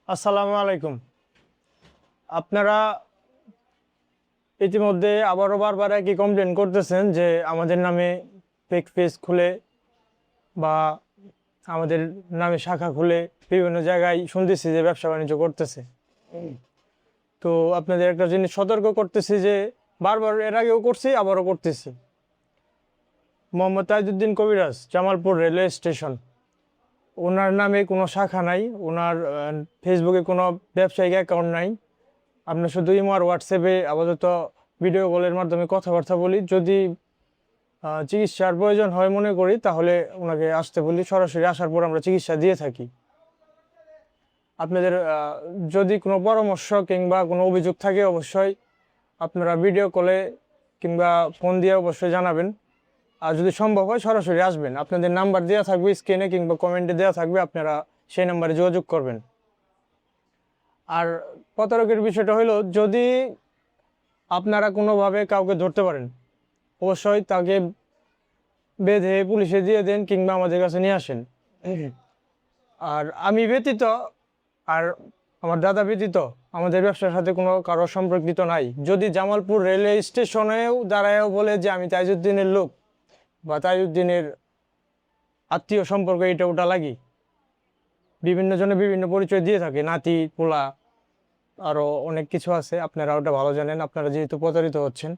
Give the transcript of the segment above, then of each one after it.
আসসালামু আলাইকুম। আপনারা ইতিমধ্যে আবারও বারবার একই কমপ্লেন করতেছেন যে আমাদের নামে ফেক পেজ খুলে বা আমাদের নামে শাখা খুলে বিভিন্ন জায়গায় শুনতেছি যে ব্যবসা বাণিজ্য করতেছে। তো আপনাদের একটা জিনিস সতর্ক করতেছি যে বারবার এর আগেও করছি, আবারও করতেছি। মোহাম্মদ তাজউদ্দিন কবিরাজ, জামালপুর রেলওয়ে স্টেশন, ওনার নামে কোনো শাখা নাই, ওনার ফেসবুকে কোনো ব্যবসায়িক অ্যাকাউন্ট নাই। আমরা শুধু ইমো আর হোয়াটসঅ্যাপে আপাতত ভিডিও কলের মাধ্যমে কথাবার্তা বলি। যদি চিকিৎসার প্রয়োজন হয় মনে করি তাহলে ওনাকে আসতে বলি, সরাসরি আসার পর আমরা চিকিৎসা দিয়ে থাকি। আপনাদের যদি কোনো পরামর্শ কিংবা কোনো অভিযোগ থাকে অবশ্যই আপনারা ভিডিও কলে কিংবা ফোন দিয়ে অবশ্যই জানাবেন। আর যদি সম্ভব হয় সরাসরি আসবেন। আপনাদের নাম্বার দেওয়া থাকবে স্ক্রিনে কিংবা কমেন্টে দেওয়া থাকবে, আপনারা সেই নাম্বারে যোগাযোগ করবেন। আর প্রতারকের বিষয়টা হলো, যদি আপনারা কোনোভাবে কাউকে ধরতে পারেন অবশ্যই তাকে বেঁধে পুলিশে দিয়ে দেন কিংবা আমাদের কাছে নিয়ে আসেন। আর আমি ব্যতীত আর আমার দাদা ব্যতীত আমাদের ব্যবসার সাথে কোনো কারো সম্পর্কিত নাই। যদি জামালপুর রেলওয়ে স্টেশনেও দাঁড়ায়ও বলে যে আমি তাজউদ্দিনের লোক বা তাজউদ্দিনের আত্মীয় সম্পর্ক এটা ওটা লাগি, বিভিন্ন জনে বিভিন্ন পরিচয় দিয়ে থাকে, নাতি পোলা আরও অনেক কিছু আছে, আপনারা ওটা ভালো জানেন। আপনারা যেহেতু প্রতারিত হচ্ছেন,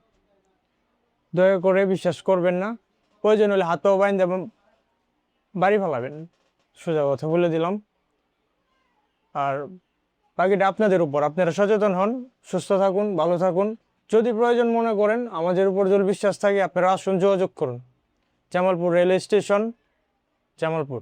দয়া করে বিশ্বাস করবেন না। প্রয়োজন হলে হাত পাও বাইন দেবেন, বাড়ি ফেলাবেন, সোজা কথা বলে দিলাম। আর বাকিটা আপনাদের উপর, আপনারা সচেতন হন, সুস্থ থাকুন, ভালো থাকুন। যদি প্রয়োজন মনে করেন, আমাদের উপর যদি বিশ্বাস থাকে, আপনারা আসুন, যোগাযোগ করুন। Jamalpur railway station, Jamalpur.